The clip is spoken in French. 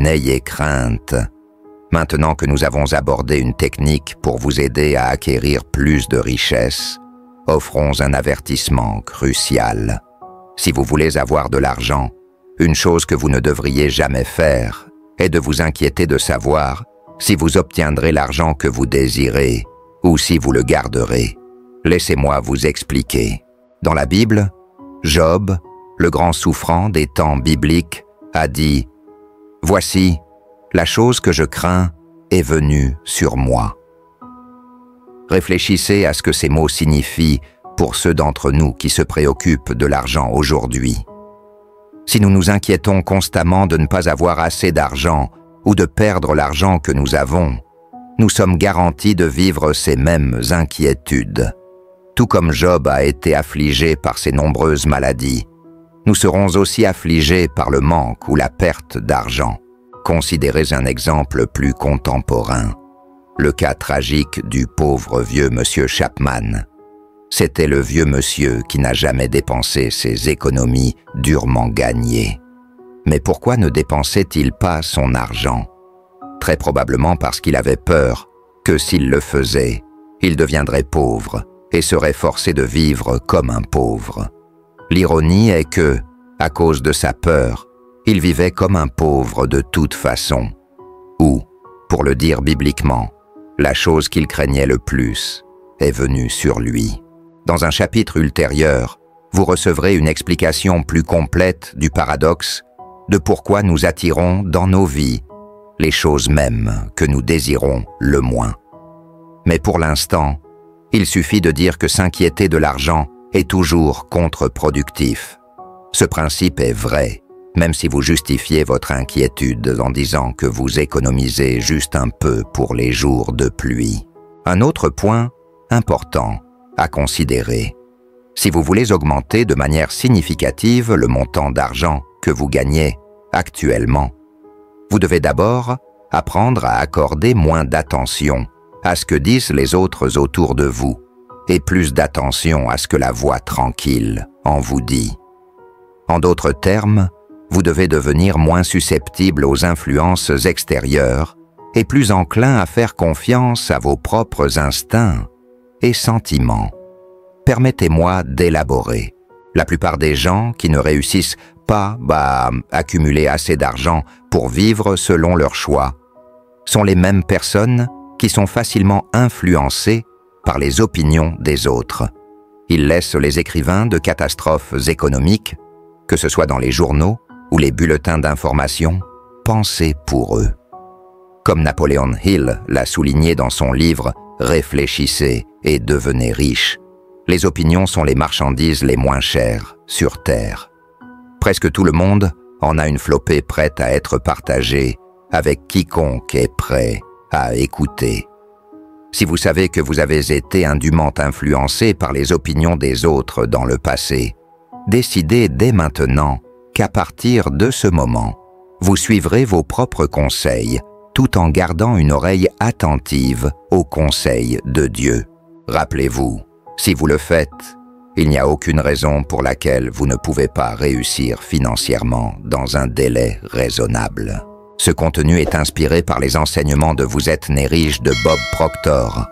n'ayez crainte. Maintenant que nous avons abordé une technique pour vous aider à acquérir plus de richesses, offrons un avertissement crucial. Si vous voulez avoir de l'argent, une chose que vous ne devriez jamais faire est de vous inquiéter de savoir si vous obtiendrez l'argent que vous désirez ou si vous le garderez. Laissez-moi vous expliquer. Dans la Bible, Job, le grand souffrant des temps bibliques, a dit « Voici, la chose que je crains est venue sur moi. » Réfléchissez à ce que ces mots signifient pour ceux d'entre nous qui se préoccupent de l'argent aujourd'hui. Si nous nous inquiétons constamment de ne pas avoir assez d'argent ou de perdre l'argent que nous avons, nous sommes garantis de vivre ces mêmes inquiétudes. Tout comme Job a été affligé par ses nombreuses maladies, nous serons aussi affligés par le manque ou la perte d'argent. Considérez un exemple plus contemporain. Le cas tragique du pauvre vieux monsieur Chapman. C'était le vieux monsieur qui n'a jamais dépensé ses économies durement gagnées. Mais pourquoi ne dépensait-il pas son argent? Très probablement parce qu'il avait peur que s'il le faisait, il deviendrait pauvre et serait forcé de vivre comme un pauvre. L'ironie est que, à cause de sa peur, il vivait comme un pauvre de toute façon. Ou, pour le dire bibliquement, la chose qu'il craignait le plus est venue sur lui. Dans un chapitre ultérieur, vous recevrez une explication plus complète du paradoxe de pourquoi nous attirons dans nos vies les choses mêmes que nous désirons le moins. Mais pour l'instant, il suffit de dire que s'inquiéter de l'argent est toujours contre-productif. Ce principe est vrai, même si vous justifiez votre inquiétude en disant que vous économisez juste un peu pour les jours de pluie. Un autre point important à considérer. Si vous voulez augmenter de manière significative le montant d'argent que vous gagnez actuellement, vous devez d'abord apprendre à accorder moins d'attention à ce que disent les autres autour de vous et plus d'attention à ce que la voix tranquille en vous dit. En d'autres termes, vous devez devenir moins susceptible aux influences extérieures et plus enclin à faire confiance à vos propres instincts et sentiments. Permettez-moi d'élaborer. La plupart des gens qui ne réussissent pas à accumuler assez d'argent pour vivre selon leurs choix sont les mêmes personnes qui sont facilement influencées par les opinions des autres. Ils laissent les écrivains de catastrophes économiques, que ce soit dans les journaux ou les bulletins d'information, penser pour eux. Comme Napoleon Hill l'a souligné dans son livre « Réfléchissez et devenez riche », les opinions sont les marchandises les moins chères sur Terre. Presque tout le monde en a une flopée prête à être partagée avec quiconque est prêt à écouter. Si vous savez que vous avez été indûment influencé par les opinions des autres dans le passé, décidez dès maintenant qu'à partir de ce moment, vous suivrez vos propres conseils tout en gardant une oreille attentive aux conseils de Dieu. Rappelez-vous, si vous le faites, il n'y a aucune raison pour laquelle vous ne pouvez pas réussir financièrement dans un délai raisonnable. Ce contenu est inspiré par les enseignements de Vous êtes né riche de Bob Proctor.